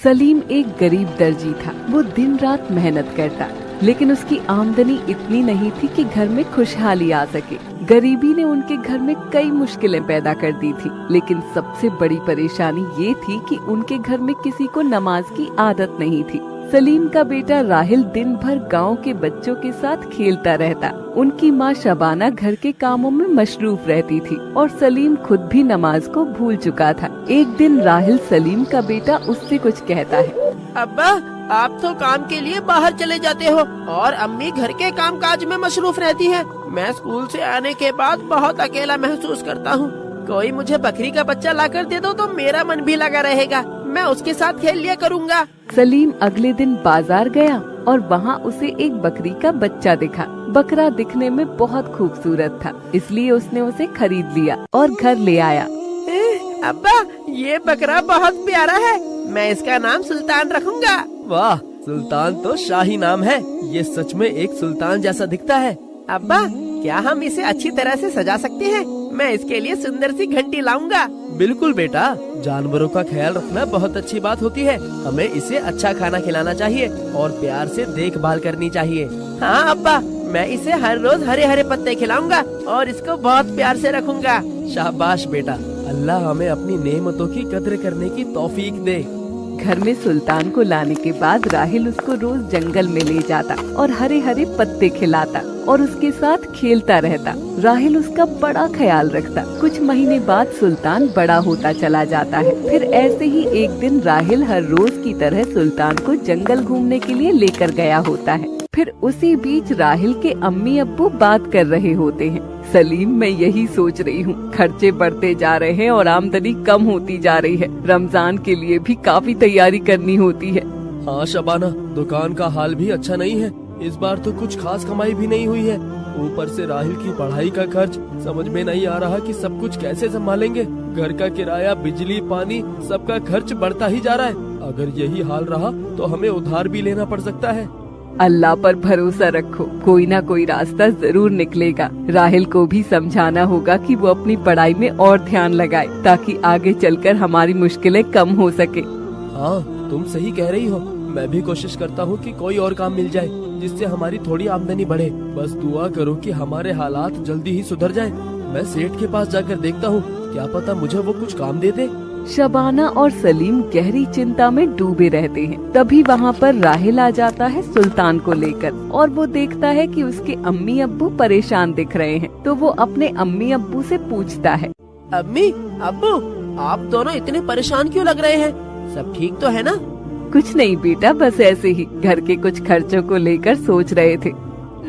सलीम एक गरीब दर्जी था। वो दिन रात मेहनत करता, लेकिन उसकी आमदनी इतनी नहीं थी कि घर में खुशहाली आ सके। गरीबी ने उनके घर में कई मुश्किलें पैदा कर दी थी, लेकिन सबसे बड़ी परेशानी ये थी कि उनके घर में किसी को नमाज की आदत नहीं थी। सलीम का बेटा राहिल दिन भर गांव के बच्चों के साथ खेलता रहता। उनकी माँ शबाना घर के कामों में मशरूफ रहती थी और सलीम खुद भी नमाज को भूल चुका था। एक दिन राहिल, सलीम का बेटा, उससे कुछ कहता है। अब्बा, आप तो काम के लिए बाहर चले जाते हो और अम्मी घर के काम काज में मशरूफ रहती है। मैं स्कूल से आने के बाद बहुत अकेला महसूस करता हूँ। कोई मुझे बकरी का बच्चा लाकर दे दो तो मेरा मन भी लगा रहेगा। मैं उसके साथ खेल लिया करूँगा। सलीम अगले दिन बाजार गया और वहाँ उसे एक बकरी का बच्चा दिखा। बकरा दिखने में बहुत खूबसूरत था, इसलिए उसने उसे खरीद लिया और घर ले आया। अब्बा, ये बकरा बहुत प्यारा है। मैं इसका नाम सुल्तान रखूंगा। वाह, सुल्तान तो शाही नाम है। ये सच में एक सुल्तान जैसा दिखता है। अब्बा, क्या हम इसे अच्छी तरह से सजा सकते हैं? मैं इसके लिए सुंदर सी घंटी लाऊंगा। बिल्कुल बेटा, जानवरों का ख्याल रखना बहुत अच्छी बात होती है। हमें इसे अच्छा खाना खिलाना चाहिए और प्यार से देखभाल करनी चाहिए। हाँ अब्बा, मैं इसे हर रोज हरे हरे पत्ते खिलाऊंगा और इसको बहुत प्यार से रखूंगा। शाबाश बेटा, अल्लाह हमें अपनी नेमतों की कद्र करने की तौफीक दे। घर में सुल्तान को लाने के बाद राहिल उसको रोज जंगल में ले जाता और हरे हरे पत्ते खिलाता और उसके साथ खेलता रहता। राहिल उसका बड़ा ख्याल रखता। कुछ महीने बाद सुल्तान बड़ा होता चला जाता है। फिर ऐसे ही एक दिन राहिल हर रोज की तरह सुल्तान को जंगल घूमने के लिए लेकर गया होता है। फिर उसी बीच राहिल के अम्मी अब्बू बात कर रहे होते हैं। सलीम, मैं यही सोच रही हूँ, खर्चे बढ़ते जा रहे हैं और आमदनी कम होती जा रही है। रमजान के लिए भी काफी तैयारी करनी होती है। हाँ शबाना, दुकान का हाल भी अच्छा नहीं है। इस बार तो कुछ खास कमाई भी नहीं हुई है। ऊपर से राहिल की पढ़ाई का खर्च, समझ में नहीं आ रहा कि सब कुछ कैसे संभालेंगे। घर का किराया, बिजली, पानी, सबका खर्च बढ़ता ही जा रहा है। अगर यही हाल रहा तो हमें उधार भी लेना पड़ सकता है। अल्लाह पर भरोसा रखो, कोई ना कोई रास्ता जरूर निकलेगा। राहिल को भी समझाना होगा कि वो अपनी पढ़ाई में और ध्यान लगाए, ताकि आगे चलकर हमारी मुश्किलें कम हो सके। हाँ, तुम सही कह रही हो। मैं भी कोशिश करता हूँ कि कोई और काम मिल जाए जिससे हमारी थोड़ी आमदनी बढ़े। बस दुआ करो कि हमारे हालात जल्दी ही सुधर जाएं। मैं सेठ के पास जाकर देखता हूँ, क्या पता मुझे वो कुछ काम दे दे। शबाना और सलीम गहरी चिंता में डूबे रहते हैं। तभी वहाँ पर राहिल आ जाता है सुल्तान को लेकर और वो देखता है कि उसके अम्मी अब्बू परेशान दिख रहे हैं। तो वो अपने अम्मी अब्बू से पूछता है। अम्मी अब्बू, आप दोनों इतने परेशान क्यों लग रहे हैं? सब ठीक तो है ना? कुछ नहीं बेटा, बस ऐसे ही घर के कुछ खर्चों को लेकर सोच रहे थे।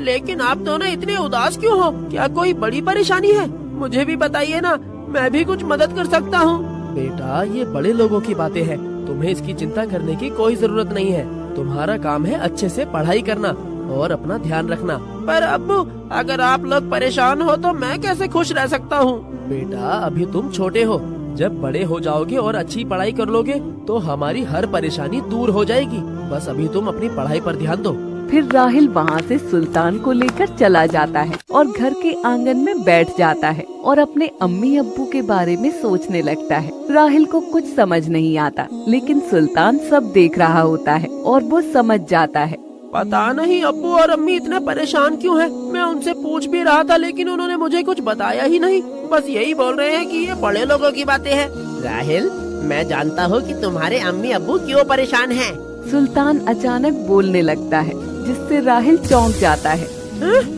लेकिन आप दोनों इतने उदास क्यों हो? क्या कोई बड़ी परेशानी है? मुझे भी बताइए ना, मैं भी कुछ मदद कर सकता हूँ। बेटा, ये बड़े लोगों की बातें हैं। तुम्हें इसकी चिंता करने की कोई जरूरत नहीं है। तुम्हारा काम है अच्छे से पढ़ाई करना और अपना ध्यान रखना। पर अब्बू, अगर आप लोग परेशान हो तो मैं कैसे खुश रह सकता हूँ? बेटा, अभी तुम छोटे हो। जब बड़े हो जाओगे और अच्छी पढ़ाई कर लोगे तो हमारी हर परेशानी दूर हो जाएगी। बस अभी तुम अपनी पढ़ाई पर ध्यान दो। फिर राहिल वहाँ से सुल्तान को लेकर चला जाता है और घर के आंगन में बैठ जाता है और अपने अम्मी अब्बू के बारे में सोचने लगता है। राहिल को कुछ समझ नहीं आता, लेकिन सुल्तान सब देख रहा होता है और वो समझ जाता है। पता नहीं अब्बू और अम्मी इतने परेशान क्यों हैं? मैं उनसे पूछ भी रहा था, लेकिन उन्होंने मुझे कुछ बताया ही नहीं। बस यही बोल रहे हैं कि ये बड़े लोगों की बातें हैं। राहिल, मैं जानता हूँ कि तुम्हारे अम्मी अब्बू क्यों परेशान हैं। सुल्तान अचानक बोलने लगता है, जिससे राहिल चौंक जाता है।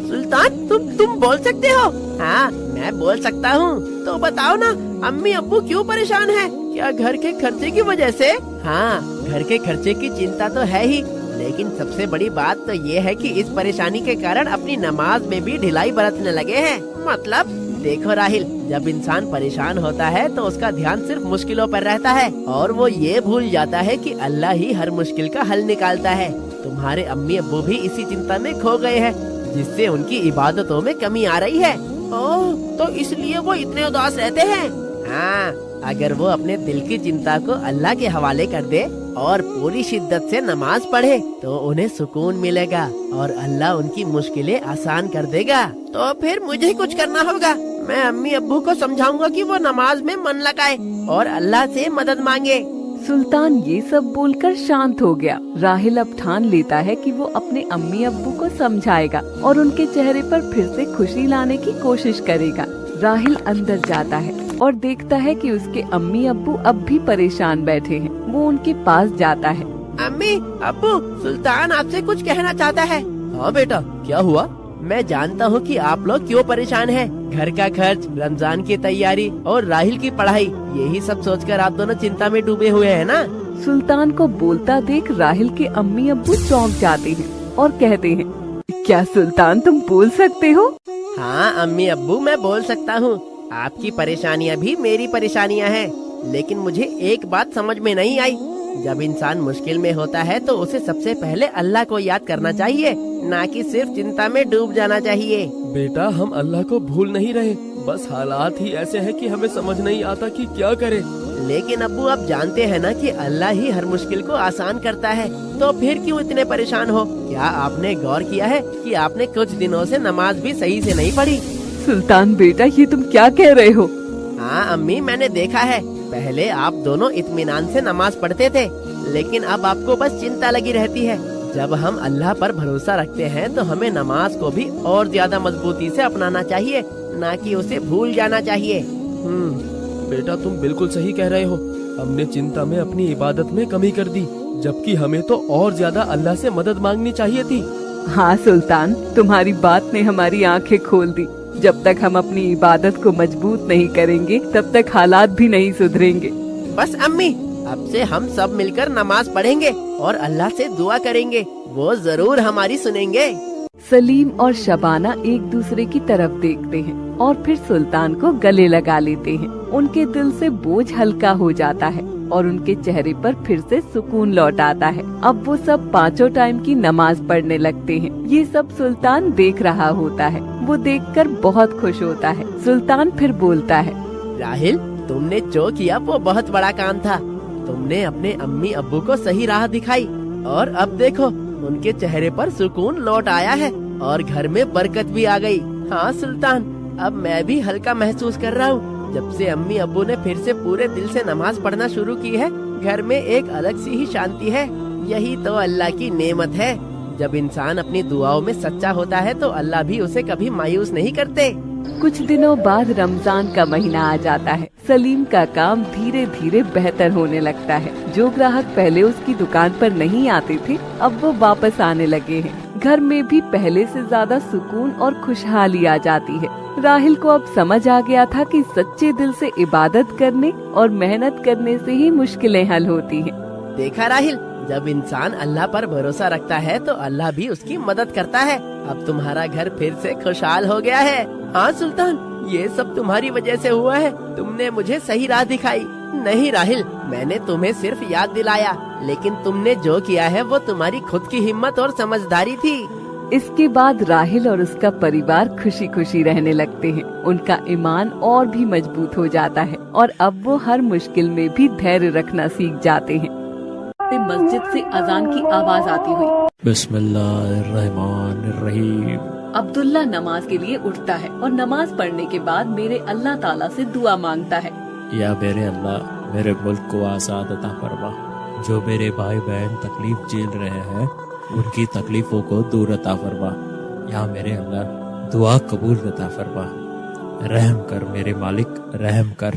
सुल्तान, तुम बोल सकते हो? हाँ, मैं बोल सकता हूँ। तो बताओ ना, अम्मी अब्बू क्यों परेशान हैं? क्या घर के खर्चे की वजह से? हाँ, घर के खर्चे की चिंता तो है ही, लेकिन सबसे बड़ी बात तो ये है कि इस परेशानी के कारण अपनी नमाज में भी ढिलाई बरतने लगे हैं। मतलब देखो राहिल, जब इंसान परेशान होता है तो उसका ध्यान सिर्फ मुश्किलों पर रहता है और वो ये भूल जाता है कि अल्लाह ही हर मुश्किल का हल निकालता है। तुम्हारे अम्मी अब्बू भी इसी चिंता में खो गए हैं, जिससे उनकी इबादतों में कमी आ रही है। ओह, तो इसलिए वो इतने उदास रहते हैं। हाँ, अगर वो अपने दिल की चिंता को अल्लाह के हवाले कर दे और पूरी शिद्दत से नमाज पढ़े तो उन्हें सुकून मिलेगा और अल्लाह उनकी मुश्किलें आसान कर देगा। तो फिर मुझे कुछ करना होगा। मैं अम्मी अब्बू को समझाऊंगा कि वो नमाज में मन लगाए और अल्लाह से मदद मांगे। सुल्तान ये सब बोलकर शांत हो गया। राहिल अब ठान लेता है कि वो अपने अम्मी अब्बू को समझाएगा और उनके चेहरे पर फिर से खुशी लाने की कोशिश करेगा। राहिल अंदर जाता है और देखता है कि उसके अम्मी अब्बू अब भी परेशान बैठे हैं। वो उनके पास जाता है। अम्मी अब्बू, सुल्तान आपसे कुछ कहना चाहता है। हाँ बेटा, क्या हुआ? मैं जानता हूँ कि आप लोग क्यों परेशान हैं। घर का खर्च, रमजान की तैयारी और राहिल की पढ़ाई, यही सब सोचकर आप दोनों चिंता में डूबे हुए हैं ना। सुल्तान को बोलता देख राहिल के अम्मी अब्बू चौंक जाते हैं और कहते हैं, क्या सुल्तान तुम बोल सकते हो? हाँ अम्मी अब्बू, मैं बोल सकता हूँ। आपकी परेशानियाँ भी मेरी परेशानियाँ हैं। लेकिन मुझे एक बात समझ में नहीं आई। जब इंसान मुश्किल में होता है तो उसे सबसे पहले अल्लाह को याद करना चाहिए, ना कि सिर्फ चिंता में डूब जाना चाहिए। बेटा, हम अल्लाह को भूल नहीं रहे, बस हालात ही ऐसे हैं कि हमें समझ नहीं आता कि क्या करें। लेकिन अब्बू, आप जानते हैं ना कि अल्लाह ही हर मुश्किल को आसान करता है, तो फिर क्यों इतने परेशान हो? क्या आपने गौर किया है कि आपने कुछ दिनों से नमाज भी सही से नहीं पढ़ी? सुल्तान बेटा, ये तुम क्या कह रहे हो? हाँ अम्मी, मैंने देखा है। पहले आप दोनों इत्मीनान से नमाज पढ़ते थे, लेकिन अब आपको बस चिंता लगी रहती है। जब हम अल्लाह पर भरोसा रखते हैं तो हमें नमाज को भी और ज्यादा मजबूती से अपनाना चाहिए, ना कि उसे भूल जाना चाहिए। बेटा, तुम बिल्कुल सही कह रहे हो। हमने चिंता में अपनी इबादत में कमी कर दी, जबकि हमें तो और ज्यादा अल्लाह से मदद मांगनी चाहिए थी। हाँ सुल्तान, तुम्हारी बात ने हमारी आंखें खोल दी। जब तक हम अपनी इबादत को मजबूत नहीं करेंगे, तब तक हालात भी नहीं सुधरेंगे। बस अम्मी, अब से हम सब मिलकर नमाज पढ़ेंगे और अल्लाह से दुआ करेंगे, वो जरूर हमारी सुनेंगे। सलीम और शबाना एक दूसरे की तरफ देखते हैं और फिर सुल्तान को गले लगा लेते हैं। उनके दिल से बोझ हल्का हो जाता है और उनके चेहरे पर फिर से सुकून लौट आता है। अब वो सब पांचों टाइम की नमाज पढ़ने लगते हैं। ये सब सुल्तान देख रहा होता है। वो देखकर बहुत खुश होता है। सुल्तान फिर बोलता है, राहिल, तुमने जो किया वो बहुत बड़ा काम था। तुमने अपने अम्मी अब्बू को सही राह दिखाई और अब देखो, उनके चेहरे पर सुकून लौट आया है और घर में बरकत भी आ गई। हाँ सुल्तान, अब मैं भी हल्का महसूस कर रहा हूँ। जब से अम्मी अब्बू ने फिर से पूरे दिल से नमाज पढ़ना शुरू की है, घर में एक अलग सी ही शांति है। यही तो अल्लाह की नेमत है। जब इंसान अपनी दुआओं में सच्चा होता है तो अल्लाह भी उसे कभी मायूस नहीं करते। कुछ दिनों बाद रमजान का महीना आ जाता है। सलीम का काम धीरे धीरे बेहतर होने लगता है। जो ग्राहक पहले उसकी दुकान पर नहीं आते थे, अब वो वापस आने लगे हैं। घर में भी पहले से ज्यादा सुकून और खुशहाली आ जाती है। राहिल को अब समझ आ गया था कि सच्चे दिल से इबादत करने और मेहनत करने से ही मुश्किलें हल होती हैं। देखा राहिल, जब इंसान अल्लाह पर भरोसा रखता है तो अल्लाह भी उसकी मदद करता है। अब तुम्हारा घर फिर से खुशहाल हो गया है। हाँ सुल्तान, ये सब तुम्हारी वजह से हुआ है। तुमने मुझे सही राह दिखाई। नहीं राहिल, मैंने तुम्हें सिर्फ याद दिलाया, लेकिन तुमने जो किया है वो तुम्हारी खुद की हिम्मत और समझदारी थी। इसके बाद राहिल और उसका परिवार खुशी खुशी रहने लगते हैं। उनका ईमान और भी मजबूत हो जाता है और अब वो हर मुश्किल में भी धैर्य रखना सीख जाते हैं। मस्जिद से अजान की आवाज आती हुई बिस्मिल्लाहिर्रहमानिर्रहीम। अब्दुल्ला नमाज के लिए उठता है और नमाज पढ़ने के बाद मेरे अल्लाह ताला से दुआ मांगता है। या मेरे अल्लाह, मेरे मुल्क को आज़ाद अता फरमा। जो मेरे भाई बहन तकलीफ झेल रहे हैं, उनकी तकलीफों को दूर अता फरमा। या मेरे अल्लाह, दुआ कबूल अता फरमा। रहम कर मेरे मालिक, रहम कर।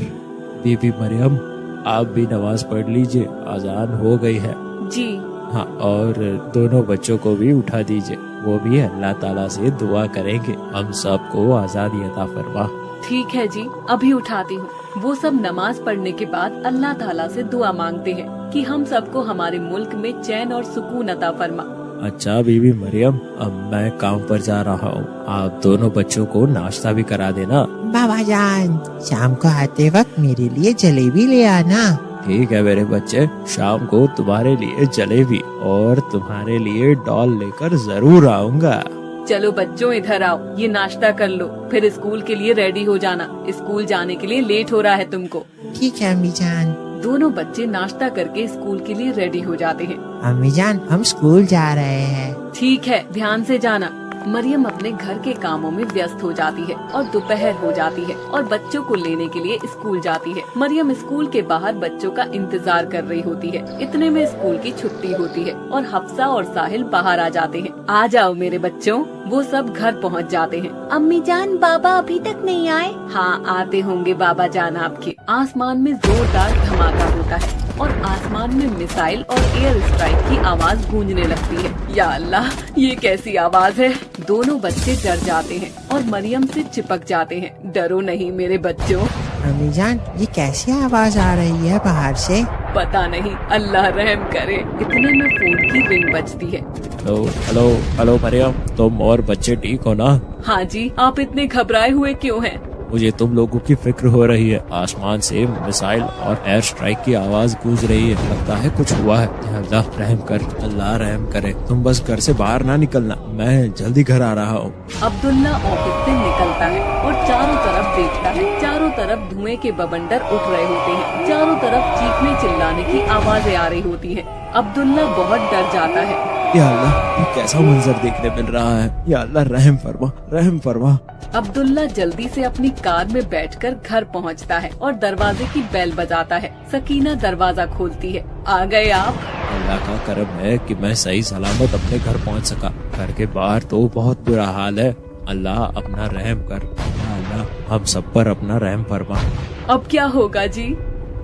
बीबी मरियम, आप भी नमाज पढ़ लीजिए, अजान हो गई है। जी हाँ, और दोनों बच्चों को भी उठा दीजिए, वो भी अल्लाह ताला से दुआ करेंगे, हम सबको आजादी अता फरमा। ठीक है जी, अभी उठाती हूँ। वो सब नमाज पढ़ने के बाद अल्लाह ताला से दुआ मांगते हैं कि हम सबको हमारे मुल्क में चैन और सुकून अता फरमा। अच्छा बीबी मरियम, अब मैं काम पर जा रहा हूँ, आप दोनों बच्चों को नाश्ता भी करा देना। बाबा जान, शाम को आते वक्त मेरे लिए जलेबी ले आना। ठीक है मेरे बच्चे, शाम को तुम्हारे लिए जलेबी और तुम्हारे लिए डॉल लेकर जरूर आऊँगा। चलो बच्चों, इधर आओ, ये नाश्ता कर लो, फिर स्कूल के लिए रेडी हो जाना। स्कूल जाने के लिए लेट हो रहा है तुमको। ठीक है अम्मी जान। दोनों बच्चे नाश्ता करके स्कूल के लिए रेडी हो जाते हैं। अम्मी जान, हम स्कूल जा रहे हैं। ठीक है, ध्यान से जाना। मरियम अपने घर के कामों में व्यस्त हो जाती है और दोपहर हो जाती है और बच्चों को लेने के लिए स्कूल जाती है। मरियम स्कूल के बाहर बच्चों का इंतजार कर रही होती है। इतने में स्कूल की छुट्टी होती है और हफ्सा और साहिल बाहर आ जाते हैं। आ जाओ मेरे बच्चों। वो सब घर पहुंच जाते हैं। अम्मी जान, बाबा अभी तक नहीं आए? हाँ, आते होंगे बाबा जान आपके। आसमान में जोरदार धमाका होता है और आसमान में मिसाइल और एयर स्ट्राइक की आवाज गूंजने लगती है। या अल्लाह, ये कैसी आवाज है। दोनों बच्चे डर जाते हैं और मरियम से चिपक जाते हैं। डरो नहीं मेरे बच्चों। अम्मी जान, ये कैसी आवाज आ रही है बाहर से? पता नहीं, अल्लाह रहम करे। इतने में फोन की रिंग बजती है। हेलो हेलो हेलो मरियम, तुम और बच्चे ठीक हो ना? हाँ जी, आप इतने घबराए हुए क्यों हैं? मुझे तुम लोगों की फिक्र हो रही है। आसमान से मिसाइल और एयर स्ट्राइक की आवाज गूंज रही है। लगता है कुछ हुआ है। अल्लाह रहम कर, अल्लाह रहम करे। तुम बस घर से बाहर ना निकलना, मैं जल्दी घर आ रहा हूँ। अब्दुल्ला ऑफिस से निकलता है और चारों तरफ देखता है। चारों तरफ धुएं के बवंडर उठ रहे होते हैं। चारों तरफ चीखने चिल्लाने की आवाजें आ रही होती हैं। अब्दुल्ला बहुत डर जाता है। या अल्लाह, ये कैसा मंजर देखने मिल रहा है। या अल्लाह रहम फरमा, रहम फरमा। अब्दुल्ला जल्दी से अपनी कार में बैठकर घर पहुंचता है और दरवाजे की बेल बजाता है। सकीना दरवाजा खोलती है। आ गए आप? अल्लाह का करम है कि मैं सही सलामत अपने घर पहुंच सका। घर के बाहर तो बहुत बुरा हाल है। अल्लाह अपना रहम कर। या अल्लाह, हम सब पर अपना रहम फरमा। अब क्या होगा जी?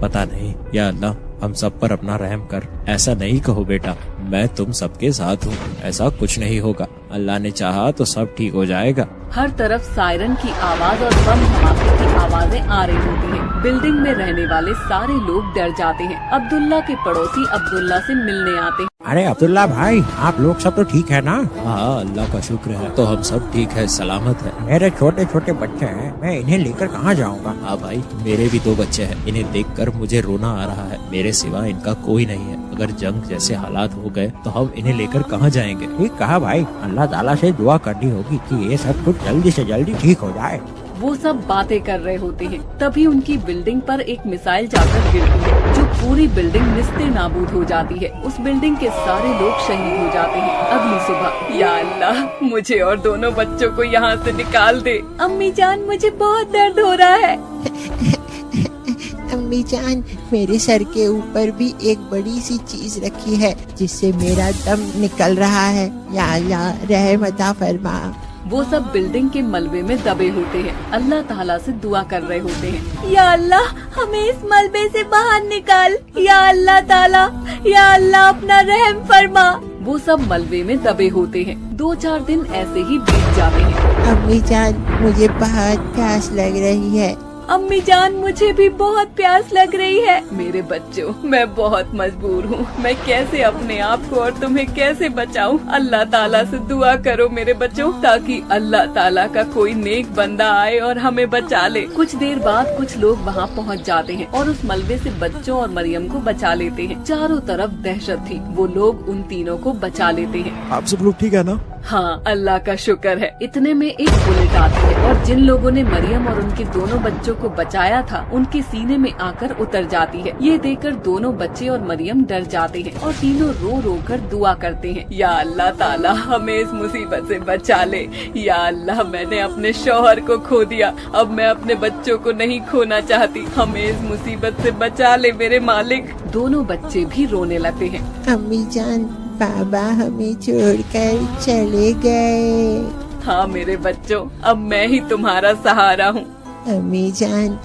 पता नहीं। या अल्लाह, हम सब पर अपना रहम कर। ऐसा नहीं कहो बेटा, मैं तुम सबके साथ हूँ। ऐसा कुछ नहीं होगा। अल्लाह ने चाहा तो सब ठीक हो जाएगा। हर तरफ सायरन की आवाज और बम धमाके की आवाजें आ रही होती हैं। बिल्डिंग में रहने वाले सारे लोग डर जाते हैं। अब्दुल्ला के पड़ोसी अब्दुल्ला से मिलने आते हैं। अरे अब्दुल्ला भाई, आप लोग सब तो ठीक है ना? हाँ, अल्लाह का शुक्र है। तो हम सब ठीक है, सलामत है। मेरे छोटे छोटे बच्चे हैं, मैं इन्हें लेकर कहाँ जाऊँगा? हाँ भाई, मेरे भी 2 बच्चे हैं। इन्हें देखकर मुझे रोना आ रहा है। मेरे सिवा इनका कोई नहीं है। अगर जंग जैसे हालात हो गए तो हम इन्हें लेकर कहाँ जाएंगे? ठीक कहा भाई, अल्लाह ताला से दुआ करनी होगी कि ये सब कुछ जल्दी से जल्दी ठीक हो जाए। वो सब बातें कर रहे होते हैं। तभी उनकी बिल्डिंग पर एक मिसाइल जाकर गिरती है, जो पूरी बिल्डिंग निस्ते नाबूद हो जाती है। उस बिल्डिंग के सारे लोग शहीद हो जाते हैं। अगली सुबह, या अल्लाह, मुझे और दोनों बच्चों को यहाँ से निकाल दे। अम्मी जान, मुझे बहुत दर्द हो रहा है। अम्मी जान, मेरे सर के ऊपर भी एक बड़ी सी चीज रखी है जिससे मेरा दम निकल रहा है। या अल्लाह, रहम अता फरमा। वो सब बिल्डिंग के मलबे में दबे होते हैं। अल्लाह ताला से दुआ कर रहे होते हैं। या अल्लाह, हमें इस मलबे से बाहर निकाल। या अल्लाह ताला, या अल्लाह अपना रहम फरमा। वो सब मलबे में दबे होते हैं। 2-4 दिन ऐसे ही बीत जाते हैं। अम्मी जान, मुझे बहुत प्यास लग रही है। अम्मी जान, मुझे भी बहुत प्यास लग रही है। मेरे बच्चों, मैं बहुत मजबूर हूँ। मैं कैसे अपने आप को और तुम्हें कैसे बचाऊँ? अल्लाह ताला से दुआ करो मेरे बच्चों, ताकि अल्लाह ताला का कोई नेक बंदा आए और हमें बचा ले। कुछ देर बाद कुछ लोग वहाँ पहुँच जाते हैं और उस मलबे से बच्चों और मरियम को बचा लेते हैं। चारों तरफ दहशत थी। वो लोग उन तीनों को बचा लेते हैं। आप सब लोग ठीक है ना? हाँ, अल्लाह का शुक्र है। इतने में एक बुलेट आती है और जिन लोगों ने मरियम और उनके दोनों बच्चों को बचाया था, उनके सीने में आकर उतर जाती है। ये देखकर दोनों बच्चे और मरियम डर जाते हैं और तीनों रो रो कर दुआ करते हैं। या अल्लाह ताला, हमें इस मुसीबत से बचा ले। या अल्लाह, मैंने अपने शौहर को खो दिया, अब मैं अपने बच्चों को नहीं खोना चाहती। हमें इस मुसीबत से बचा ले मेरे मालिक। दोनों बच्चे भी रोने लगते हैं। अम्मी जान, बाबा हमें छोड़कर चले गए। हाँ मेरे बच्चों, अब मैं ही तुम्हारा सहारा हूँ। अम्मी जान,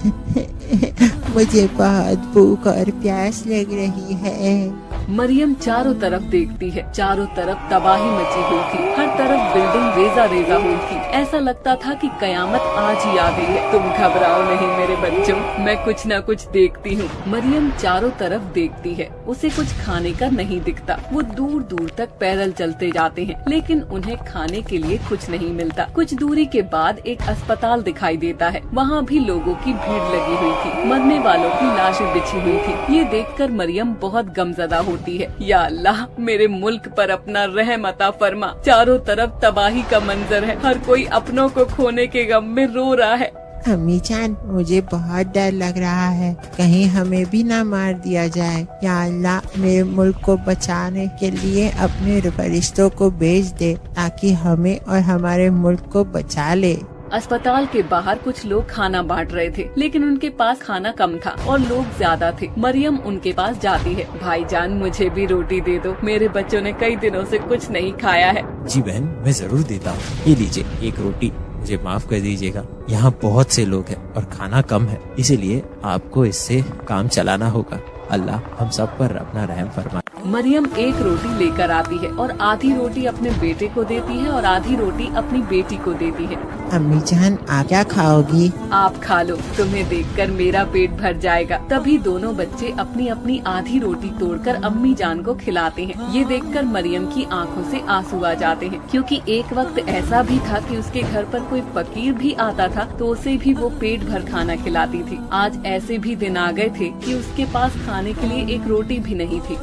मुझे बहुत भूख और प्यास लग रही है। मरियम चारों तरफ देखती है। चारों तरफ तबाही मची हुई थी। हर तरफ बिल्डिंग रेजा रेजा हुई थी। ऐसा लगता था कि कयामत आज ही आ गई है। तुम घबराओ नहीं मेरे बच्चों, मैं कुछ न कुछ देखती हूँ। मरियम चारों तरफ देखती है। उसे कुछ खाने का नहीं दिखता। वो दूर दूर तक पैदल चलते जाते हैं, लेकिन उन्हें खाने के लिए कुछ नहीं मिलता। कुछ दूरी के बाद एक अस्पताल दिखाई देता है। वहाँ भी लोगों की भीड़ लगी हुई थी। मरने वालों की लाशें बिछी हुई थी। ये देखकर मरियम बहुत गमज़दा होती है। या अल्लाह, मेरे मुल्क पर अपना रहम अता फरमा। चारों तरफ तबाही का मंजर है। हर कोई अपनों को खोने के गम में रो रहा है। अम्मी जान, मुझे बहुत डर लग रहा है, कहीं हमें भी ना मार दिया जाए। या अल्लाह, मेरे मुल्क को बचाने के लिए अपने फरिश्तों को भेज दे ताकि हमें और हमारे मुल्क को बचा ले। अस्पताल के बाहर कुछ लोग खाना बांट रहे थे, लेकिन उनके पास खाना कम था और लोग ज्यादा थे। मरियम उनके पास जाती है। भाईजान, मुझे भी रोटी दे दो, मेरे बच्चों ने कई दिनों से कुछ नहीं खाया है। जी बहन, मैं जरूर देता हूँ। ये लीजिए एक रोटी, मुझे माफ कर दीजिएगा, यहाँ बहुत से लोग हैं और खाना कम है, इसीलिए आपको इससे काम चलाना होगा। अल्लाह हम सब पर अपना रहम फरमाए। मरियम एक रोटी लेकर आती है और आधी रोटी अपने बेटे को देती है और आधी रोटी अपनी बेटी को देती है। अम्मी जान, आप क्या खाओगी? आप खा लो, तुम्हें देखकर मेरा पेट भर जाएगा। तभी दोनों बच्चे अपनी अपनी आधी रोटी तोड़कर अम्मी जान को खिलाते हैं। ये देखकर मरियम की आंखों से आंसू आ जाते हैं, क्योंकि एक वक्त ऐसा भी था कि उसके घर पर कोई फकीर भी आता था तो उसे भी वो पेट भर खाना खिलाती थी। आज ऐसे भी दिन आ गए थे कि उसके पास खाने के लिए एक रोटी भी नहीं थी।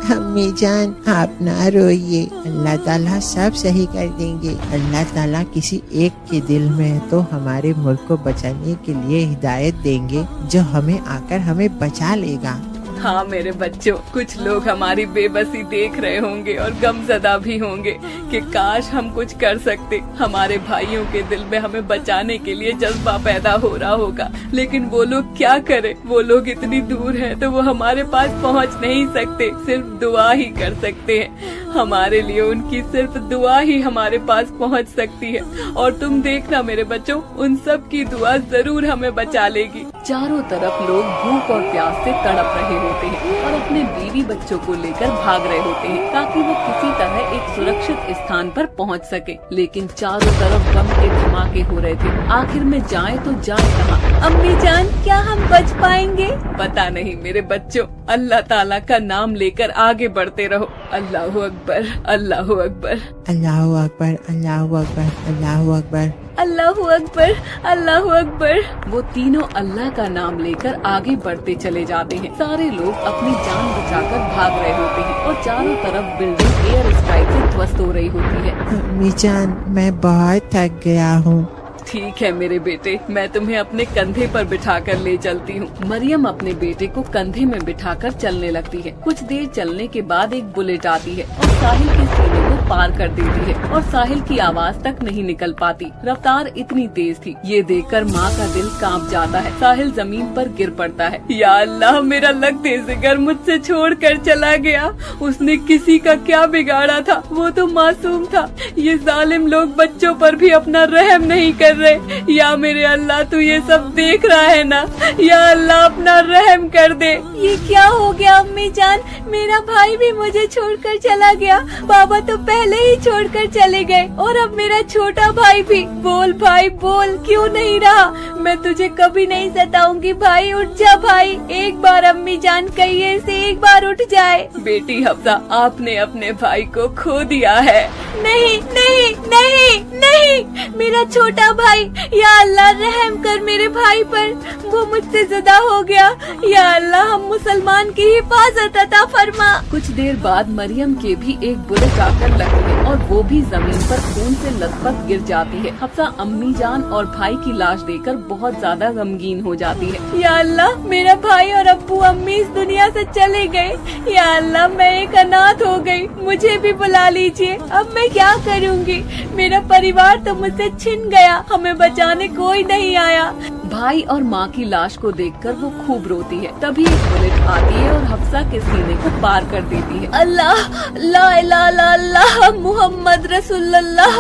अम्मी जान, आप ना रोइए, अल्लाह ताला सब सही कर देंगे। अल्लाह ताला किसी एक के दिल में है तो हमारे मुल्क को बचाने के लिए हिदायत देंगे, जो हमें आकर हमें बचा लेगा। हाँ मेरे बच्चों, कुछ लोग हमारी बेबसी देख रहे होंगे और गमज़दा भी होंगे कि काश हम कुछ कर सकते। हमारे भाइयों के दिल में हमें बचाने के लिए जज्बा पैदा हो रहा होगा, लेकिन वो लोग क्या करें? वो लोग इतनी दूर हैं तो वो हमारे पास पहुंच नहीं सकते, सिर्फ दुआ ही कर सकते हैं। हमारे लिए उनकी सिर्फ दुआ ही हमारे पास पहुंच सकती है। और तुम देखना मेरे बच्चों, उन सब की दुआ जरूर हमें बचा लेगी। चारों तरफ लोग भूख और प्यास से तड़प रहे होते हैं और अपने बीवी बच्चों को लेकर भाग रहे होते हैं ताकि वो किसी तरह एक सुरक्षित स्थान पर पहुंच सके। लेकिन चारों तरफ बम के धमाके हो रहे थे। आखिर में जाएं तो जाएं कहाँ? अम्मी जान, क्या हम बच पाएंगे? पता नहीं मेरे बच्चों, अल्लाह ताला का नाम लेकर आगे बढ़ते रहो। अल्लाहु अकबर, अल्लाहु अकबर, अल्लाहु अकबर, अल्लाहु अकबर, अल्लाहु अकबर, अल्लाहु अकबर, अल्लाहु अकबर। वो तीनों अल्लाह का नाम लेकर आगे बढ़ते चले जाते हैं। सारे लोग अपनी जान बचाकर भाग रहे होते हैं और चारों तरफ बिल्डिंग एयर स्ट्राइक से ध्वस्त हो रही होती है। अम्मी जान, मैं बहुत थक गया हूँ। ठीक है मेरे बेटे, मैं तुम्हें अपने कंधे पर बिठाकर ले चलती हूँ। मरियम अपने बेटे को कंधे में बिठाकर चलने लगती है। कुछ देर चलने के बाद एक बुलेट आती है और साहिल के सीने को पार कर देती है और साहिल की आवाज तक नहीं निकल पाती। रफ्तार इतनी तेज थी, ये देखकर माँ का दिल कांप जाता है। साहिल जमीन पर गिर पड़ता है। या अल्लाह, मेरा लगते जिगर मुझसे छोड़कर चला गया। उसने किसी का क्या बिगाड़ा था? वो तो मासूम था। ये जालिम लोग बच्चों पर भी अपना रहम नहीं कर रहे। या मेरे अल्लाह, तू ये सब देख रहा है ना? या अल्लाह, अपना रहम कर दे। ये क्या हो गया अम्मी जान? मेरा भाई भी मुझे छोड़कर चला गया। बाबा तो पहले ही छोड़कर चले गए और अब मेरा छोटा भाई भी। बोल भाई बोल, क्यों नहीं रहा? मैं तुझे कभी नहीं सताऊंगी भाई। उठ जा भाई, एक बार अम्मी जान कहिए से एक बार उठ जाए। बेटी हफ्सा, आपने अपने भाई को खो दिया है। नहीं नहीं नहीं नहीं, मेरा छोटा भाई। या अल्लाह, रहम कर मेरे भाई पर, वो मुझसे जुदा हो गया। या अल्लाह, हम मुसलमान की हिफाजत अता फरमा। कुछ देर बाद मरियम के भी एक बुलेट आकर लगती है और वो भी जमीन पर खून से लथपथ गिर जाती है। हफ्सा अम्मी जान और भाई की लाश देखकर बहुत ज्यादा गमगीन हो जाती है। या अल्लाह, मेरा भाई और अब्बू अम्मी इस दुनिया से चले गए। या अल्लाह, मैं एक अनाथ हो गई, मुझे भी बुला लीजिए। अब मैं क्या करूँगी? मेरा परिवार तो मुझसे छिन गया, हमें बचाने कोई नहीं आया। भाई और माँ की लाश को देखकर वो खूब रोती है। तभी एक बुलेट आती है और हफ्सा के सीने को पार कर देती है। अल्लाह, ला इलाहा इल्लल्लाह, मुहम्मद रसूलुल्लाह।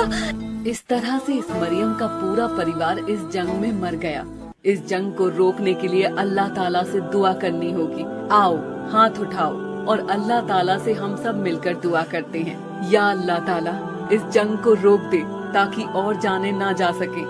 इस तरह से इस मरियम का पूरा परिवार इस जंग में मर गया। इस जंग को रोकने के लिए अल्लाह ताला से दुआ करनी होगी। आओ, हाथ उठाओ और अल्लाह ताला से हम सब मिलकर दुआ करते हैं। या अल्लाह ताला, इस जंग को रोक दे ताकि और जाने ना जा सके।